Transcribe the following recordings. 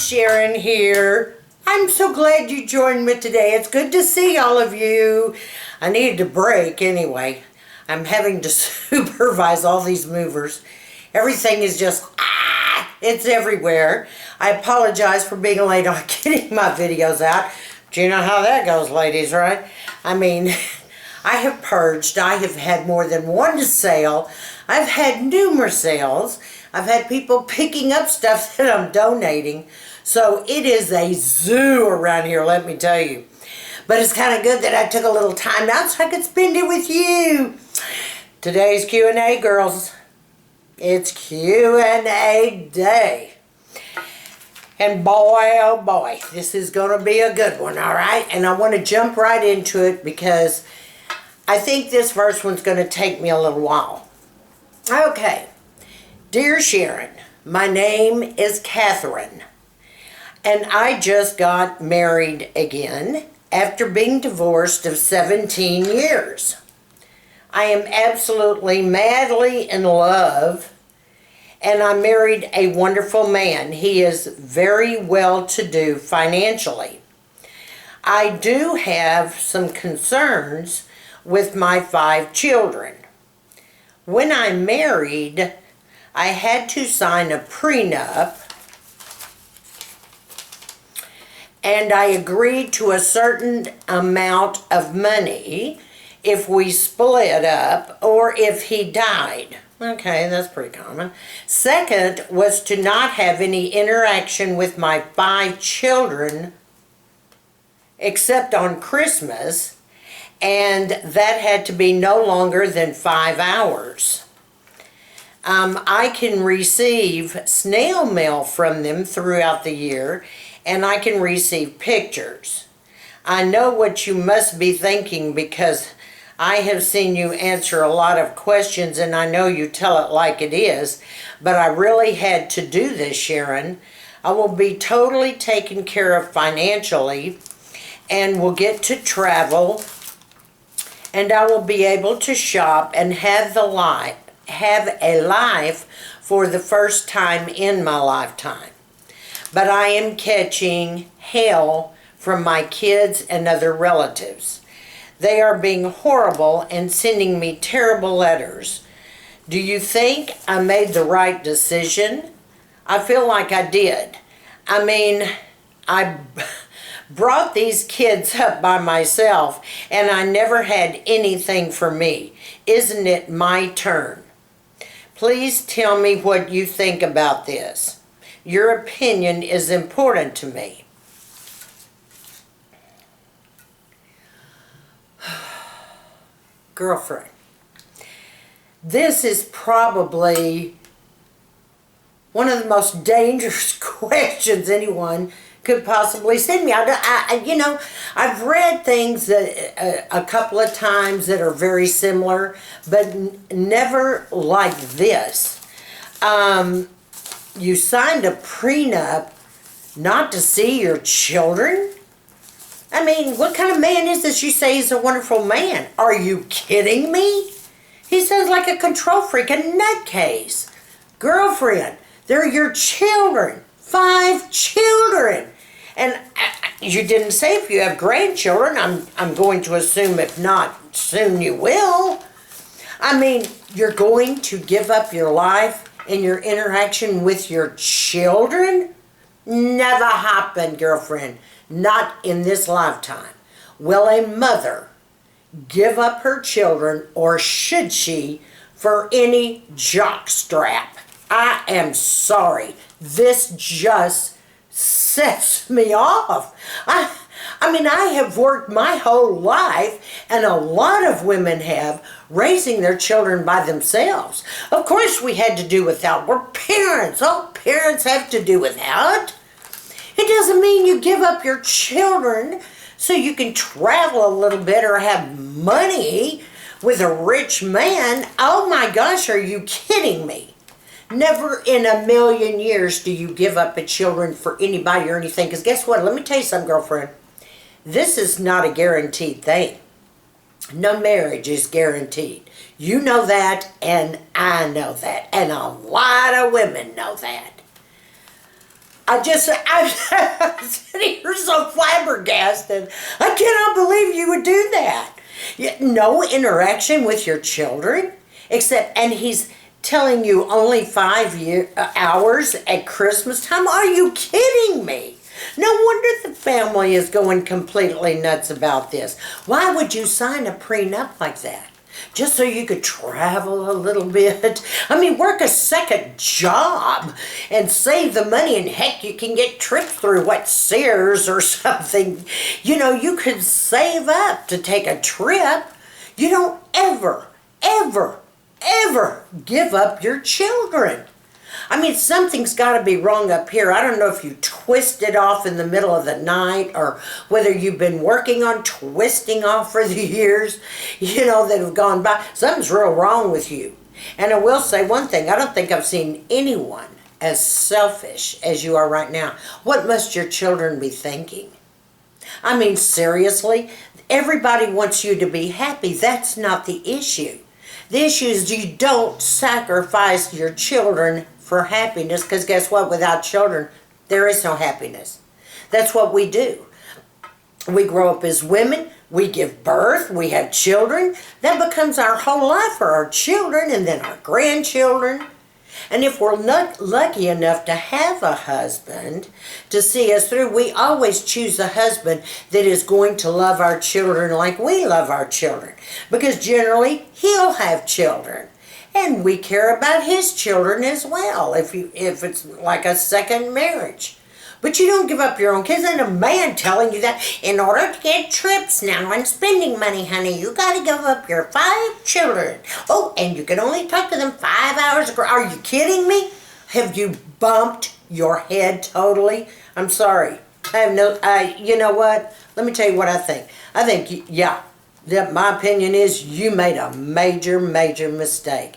Sharon here. I'm so glad you joined me today. It's good to see all of you. I needed a break anyway. I'm having to supervise all these movers. Everything is just, it's everywhere. I apologize for being late on getting my videos out. But you know how that goes, ladies, right? I mean, I have purged. I have had more than one sale. I've had numerous sales. I've had people picking up stuff that I'm donating. So it is a zoo around here, let me tell you. But it's kind of good that I took a little time out so I could spend it with you. Today's Q&A, girls. It's Q&A day. And boy, oh boy, this is going to be a good one, all right? And I want to jump right into it because I think this first one's going to take me a little while. Okay. Dear Sharon, my name is Catherine, and I just got married again after being divorced of 17 years. I am absolutely madly in love, and I married a wonderful man. He is very well-to-do financially. I do have some concerns with my 5 children. When I married, I had to sign a prenup, and I agreed to a certain amount of money if we split up or if he died. Okay, that's pretty common. Second was to not have any interaction with my 5 children except on Christmas, and that had to be no longer than 5 hours. I can receive snail mail from them throughout the year, and I can receive pictures. I know what you must be thinking because I have seen you answer a lot of questions, and I know you tell it like it is, but I really had to do this, Sharon. I will be totally taken care of financially, and will get to travel, and I will be able to shop and have a life for the first time in my lifetime. But I am catching hell from my kids and other relatives. They are being horrible and sending me terrible letters. Do you think I made the right decision? I feel like I did. I mean, I brought these kids up by myself, and I never had anything for me. Isn't it my turn? Please tell me what you think about this. Your opinion is important to me. Girlfriend, this is probably one of the most dangerous questions anyone could possibly send me. I've read things that a couple of times that are very similar, but never like this. You signed a prenup not to see your children? I mean, what kind of man is this? You say he's a wonderful man. Are you kidding me? He sounds like a control freak, a nutcase. Girlfriend, they're your children. 5 children. And you didn't say if you have grandchildren. I'm going to assume if not, soon you will. I mean, you're going to give up your life and your interaction with your children? Never happened, girlfriend. Not in this lifetime. Will a mother give up her children, or should she, for any jockstrap? I am sorry. This just sets me off. I mean, I have worked my whole life, and a lot of women have, raising their children by themselves. Of course we had to do without. We're parents. All parents have to do without. It doesn't mean you give up your children so you can travel a little bit or have money with a rich man. Oh my gosh, are you kidding me? Never in a million years do you give up the children for anybody or anything. Because guess what? Let me tell you something, girlfriend. This is not a guaranteed thing. No marriage is guaranteed. You know that, and I know that, and a lot of women know that. I'm sitting here so flabbergasted. I cannot believe you would do that. No interaction with your children, and he's telling you only 5 hours at Christmas time. Are you kidding me? No wonder the family is going completely nuts about this. Why would you sign a prenup like that? Just so you could travel a little bit? I mean, work a second job and save the money, and heck, you can get trips through, Sears or something. You could save up to take a trip. You don't ever, ever, ever give up your children. I mean, something's got to be wrong up here. I don't know if you twisted off in the middle of the night, or whether you've been working on twisting off for the years, that have gone by. Something's real wrong with you. And I will say one thing. I don't think I've seen anyone as selfish as you are right now. What must your children be thinking? I mean, seriously, everybody wants you to be happy. That's not the issue. The issue is you don't sacrifice your children for happiness, because guess what? Without children, there is no happiness. That's what we do. We grow up as women, we give birth, we have children. That becomes our whole life for our children, and then our grandchildren. And if we're not lucky enough to have a husband to see us through, we always choose a husband that is going to love our children like we love our children. Because generally, he'll have children. And we care about his children as well, if it's like a second marriage. But you don't give up your own kids. And a man telling you that in order to get trips now and spending money, honey, you got to give up your 5 children. Oh, and you can only talk to them 5 hours. Are you kidding me? Have you bumped your head totally? I'm sorry. You know what? Let me tell you what I think. I think, my opinion is you made a major, major mistake.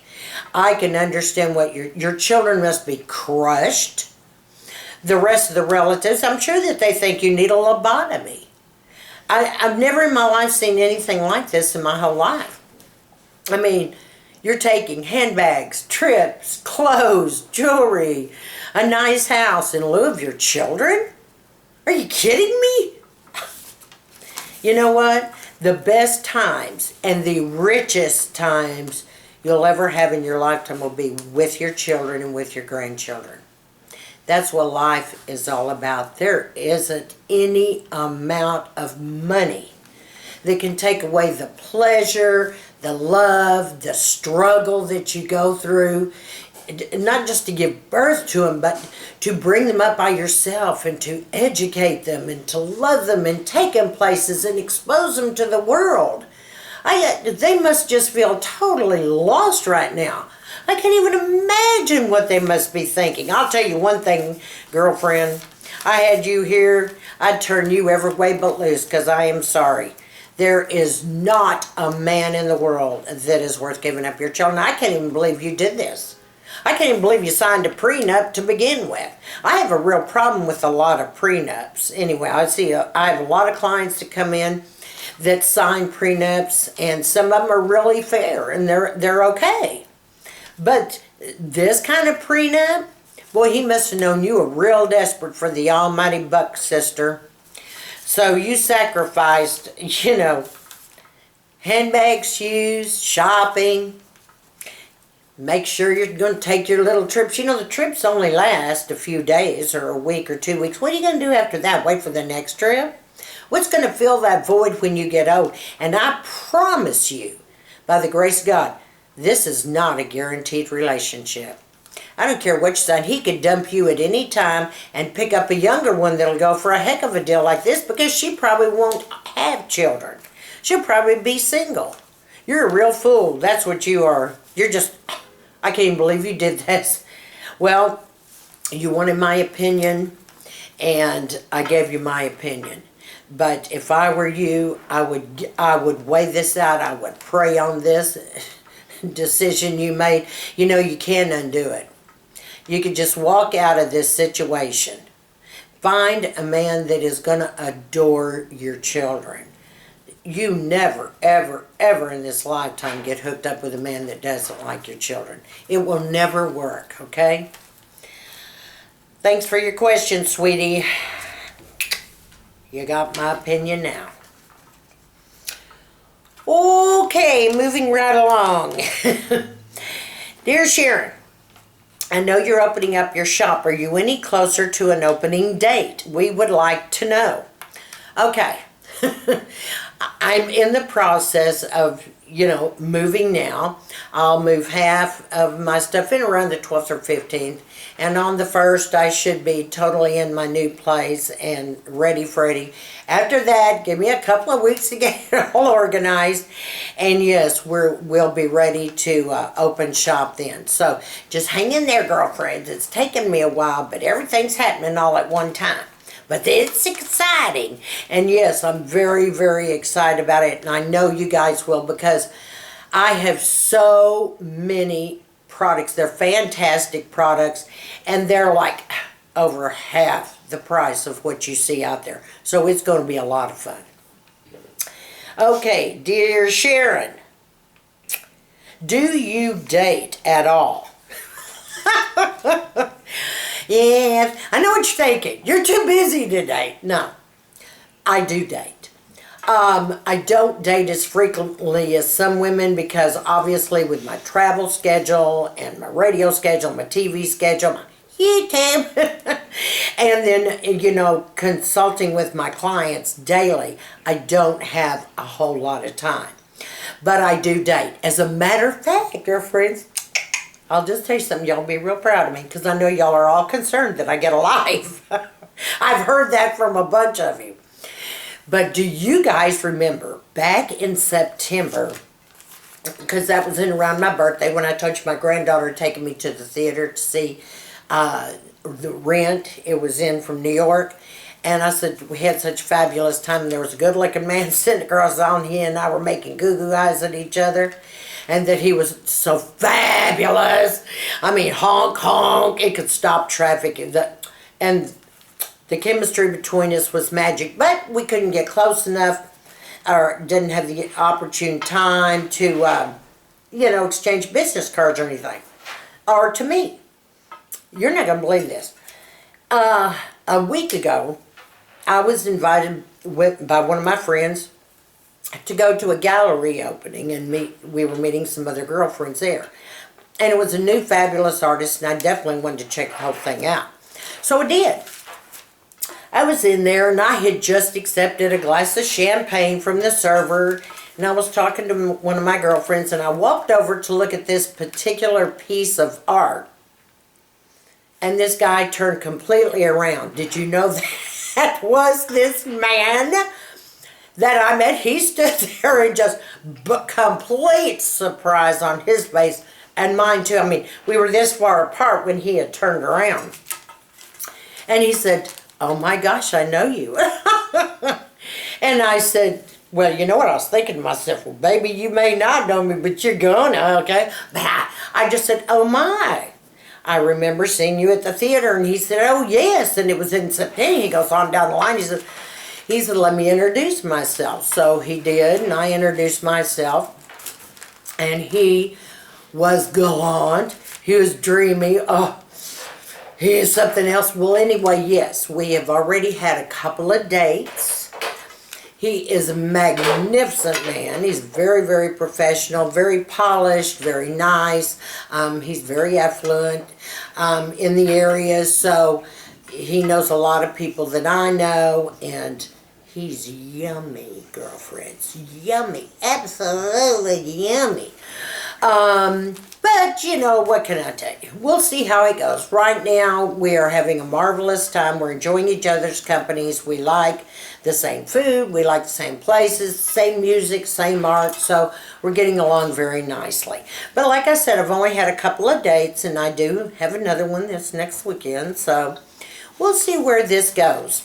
I can understand what your children must be crushed. The rest of the relatives, I'm sure that they think you need a lobotomy. I've never in my life seen anything like this in my whole life. I mean, you're taking handbags, trips, clothes, jewelry, a nice house in lieu of your children? Are you kidding me? You know what? The best times and the richest times you'll ever have in your lifetime will be with your children and with your grandchildren. That's what life is all about. There isn't any amount of money that can take away the pleasure, the love, the struggle that you go through. Not just to give birth to them, but to bring them up by yourself and to educate them and to love them and take them places and expose them to the world. They must just feel totally lost right now. I can't even imagine what they must be thinking. I'll tell you one thing, girlfriend. I had you here, I'd turn you every way but loose, because I am sorry. There is not a man in the world that is worth giving up your children. I can't even believe you did this. I can't even believe you signed a prenup to begin with. I have a real problem with a lot of prenups. Anyway, I have a lot of clients that come in that sign prenups, and some of them are really fair, and they're okay. But this kind of prenup, boy, he must have known you were real desperate for the almighty buck, sister. So you sacrificed, handbags, shoes, shopping. Make sure you're going to take your little trips. The trips only last a few days or a week or 2 weeks. What are you going to do after that? Wait for the next trip? What's going to fill that void when you get old? And I promise you, by the grace of God, this is not a guaranteed relationship. I don't care which side. He could dump you at any time and pick up a younger one that'll go for a heck of a deal like this, because she probably won't have children. She'll probably be single. You're a real fool. That's what you are. You're just... I can't even believe you did this. Well, you wanted my opinion, and I gave you my opinion. But if I were you, I would weigh this out. I would pray on this decision you made. You can undo it. You could just walk out of this situation. Find a man that is going to adore your children. You never, ever, ever in this lifetime get hooked up with a man that doesn't like your children. It will never work, okay? Thanks for your question, sweetie. You got my opinion now. Okay, moving right along. Dear Sharon, I know you're opening up your shop. Are you any closer to an opening date? We would like to know. Okay. I'm in the process of, moving now. I'll move half of my stuff in around the 12th or 15th. And on the 1st, I should be totally in my new place and ready, Freddy. After that, give me a couple of weeks to get it all organized. And yes, we'll be ready to open shop then. So just hang in there, girlfriends. It's taken me a while, but everything's happening all at one time. But it's exciting. And yes, I'm very, very excited about it. And I know you guys will, because I have so many products. They're fantastic products. And they're like over half the price of what you see out there. So it's going to be a lot of fun. Okay, dear Sharon, do you date at all? Yes, I know what you're thinking. You're too busy to date. No, I do date. I don't date as frequently as some women because obviously with my travel schedule and my radio schedule, my TV schedule, my YouTube, and then, consulting with my clients daily, I don't have a whole lot of time. But I do date. As a matter of fact, girlfriends, I'll just tell you something, y'all be real proud of me, because I know y'all are all concerned that I get a life. I've heard that from a bunch of you. But do you guys remember back in September, because that was in around my birthday, when I told you my granddaughter had taken me to the theater to see the Rent. It was in from New York. And I said, we had such a fabulous time. And there was a good-looking man sitting across on. He and I were making goo-goo eyes at each other. And that he was so fabulous. I mean, honk, honk. It could stop traffic. And the chemistry between us was magic. But we couldn't get close enough, or didn't have the opportune time to, exchange business cards or anything. Or to meet. You're not going to believe this. A week ago, I was invited by one of my friends to go to a gallery opening and we were meeting some other girlfriends there. And it was a new fabulous artist, and I definitely wanted to check the whole thing out. So I did. I was in there, and I had just accepted a glass of champagne from the server, and I was talking to one of my girlfriends, and I walked over to look at this particular piece of art. And this guy turned completely around. Did you know that was this man that I met? He stood there and just complete surprise on his face, and mine too. I mean, we were this far apart when he had turned around. And he said, "Oh my gosh, I know you." And I said, well, you know what I was thinking to myself? Well, baby, you may not know me, but you're gonna, okay? But I just said, oh my. I remember seeing you at the theater. And he said, oh yes. And it was in September. He goes on down the line. He said, let me introduce myself. So he did, and I introduced myself. And he was gallant. He was dreamy. Oh, he is something else. Well, anyway, yes, we have already had a couple of dates. He is a magnificent man. He's very, very professional, very polished, very nice. He's very affluent in the area, so he knows a lot of people that I know, and he's yummy, girlfriends. Yummy. Absolutely yummy. But, what can I tell you? We'll see how it goes. Right now, we are having a marvelous time. We're enjoying each other's companies. We like the same food. We like the same places, same music, same art. So we're getting along very nicely. But like I said, I've only had a couple of dates, and I do have another one this next weekend. So we'll see where this goes.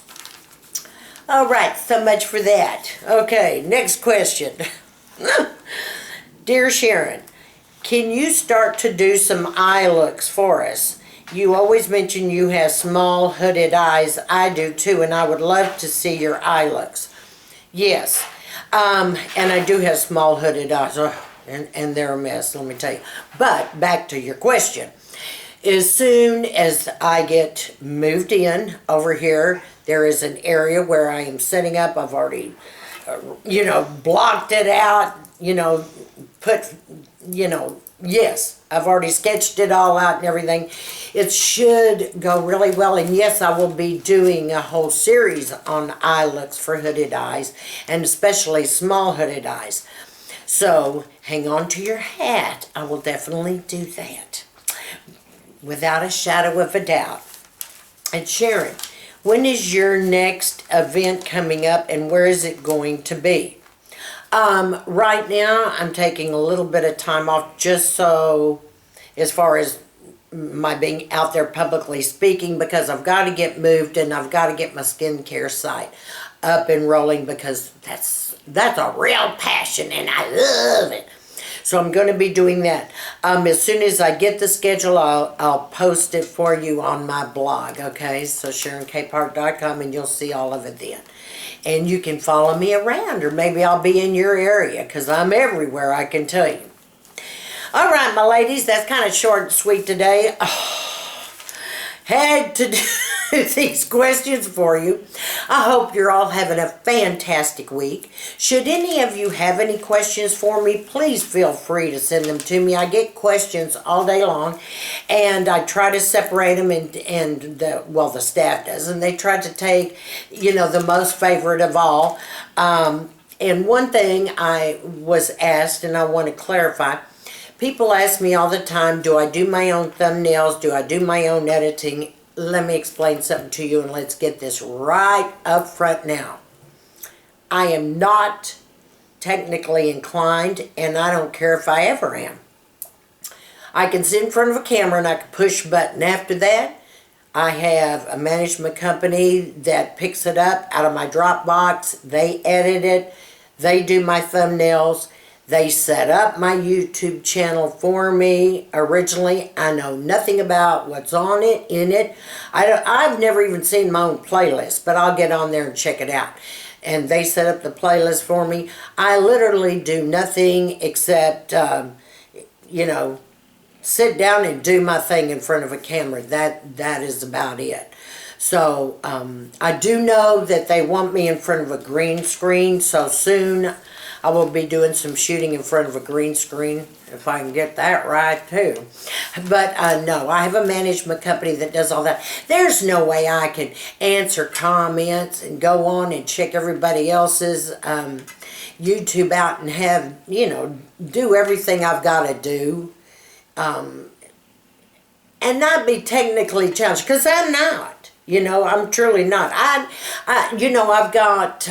All right, so much for that. Okay, next question. Dear Sharon, can you start to do some eye looks for us? You always mention you have small hooded eyes. I do too, and I would love to see your eye looks. Yes, and I do have small hooded eyes, and they're a mess, let me tell you. But back to your question. As soon as I get moved in over here, there is an area where I am setting up. I've already, blocked it out, yes, I've already sketched it all out and everything. It should go really well. And yes, I will be doing a whole series on eye looks for hooded eyes, and especially small hooded eyes. So hang on to your hat. I will definitely do that, without a shadow of a doubt. And Sharon, when is your next event coming up, and where is it going to be? Right now, I'm taking a little bit of time off, just so, as far as my being out there publicly speaking, because I've got to get moved and I've got to get my skincare site up and rolling, because that's a real passion and I love it. So I'm going to be doing that. As soon as I get the schedule, I'll post it for you on my blog, okay? So SharonKPark.com, and you'll see all of it then. And you can follow me around, or maybe I'll be in your area, because I'm everywhere, I can tell you. All right, my ladies, that's kind of short and sweet today. Had to do these questions for you. I hope you're all having a fantastic week. Should any of you have any questions for me, please feel free to send them to me. I get questions all day long, and I try to separate them, the staff does, and they try to take, the most favorite of all. And one thing I was asked, and I want to clarify, people ask me all the time, do I do my own thumbnails? Do I do my own editing? Let me explain something to you, and let's get this right up front now. I am not technically inclined, and I don't care if I ever am. I can sit in front of a camera and I can push a button. After that, I have a management company that picks it up out of my Dropbox. They edit it. They do my thumbnails. They set up my YouTube channel for me originally. I know nothing about what's on it, in it. I've never even seen my own playlist, but I'll get on there and check it out. And they set up the playlist for me. I literally do nothing except, sit down and do my thing in front of a camera. That is about it. So I do know that they want me in front of a green screen, so soon I will be doing some shooting in front of a green screen, if I can get that right too. But no, I have a management company that does all that. There's no way I can answer comments and go on and check everybody else's YouTube out and have, do everything I've got to do. And not be technically challenged, because I'm not. I'm truly not. I've got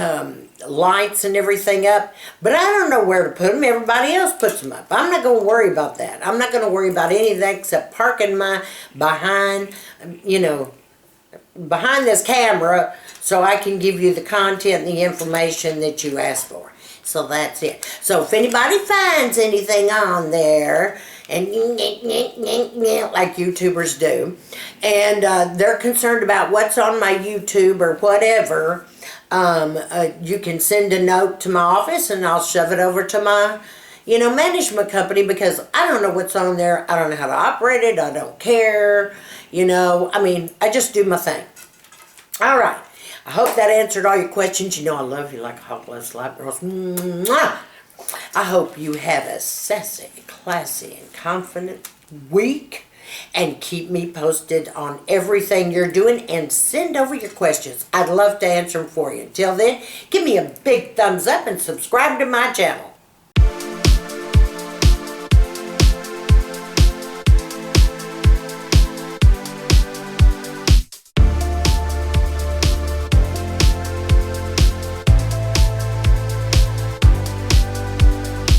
lights and everything up, but I don't know where to put them. Everybody else puts them up. I'm not going to worry about that. I'm not going to worry about any of that except parking my behind this camera so I can give you the content and the information that you asked for. So that's it. So if anybody finds anything on there, and like YouTubers do, and they're concerned about what's on my YouTube or whatever, you can send a note to my office and I'll shove it over to my, management company, because I don't know what's on there. I don't know how to operate it. I don't care. I just do my thing. All right. I hope that answered all your questions. I love you like a hot love slap, girls. Mwah! I hope you have a sassy, classy, and confident week. And keep me posted on everything you're doing, and send over your questions. I'd love to answer them for you. Until then, give me a big thumbs up and subscribe to my channel.